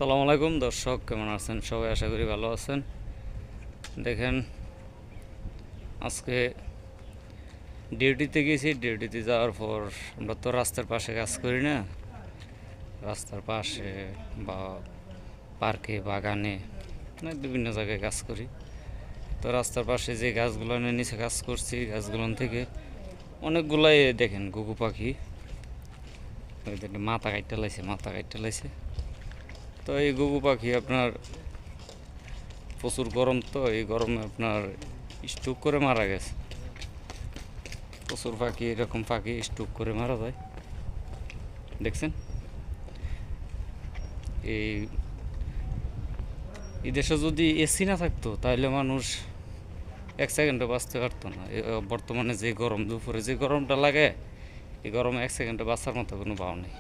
আসসালামু আলাইকুম দর্শক, কেমন আছেন সবাই? আশা করি ভালো আছেন। দেখেন, আজকে ডিউটিতে গেছি। ডিউটিতে যাওয়ার পর আমরা তো রাস্তার পাশে কাজ করি না, রাস্তার পাশে বা পার্কে, বাগানে, বিভিন্ন জায়গায় কাজ করি। তো রাস্তার পাশে যে গাছগুলো নিচে কাজ করছি, গাছগুলো থেকে অনেকগুলাই দেখেন ঘুঘু পাখি মাথা কাটতে লাইছে। তো এই ঘুঘু পাখি আপনার প্রচুর গরম, তো এই গরমে আপনার স্ট্রোক করে মারা গেছে। প্রচুর পাখি, এরকম পাখি স্ট্রোক করে মারা যায়। দেখছেন, এই দেশে যদি এসি না থাকতো তাহলে মানুষ এক সেকেন্ডে বাঁচতে পারতো না। বর্তমানে যে গরম, দুপুরে যে গরমটা লাগে, এই গরমে এক সেকেন্ডে বাঁচার মতো কোনো ভাও নেই।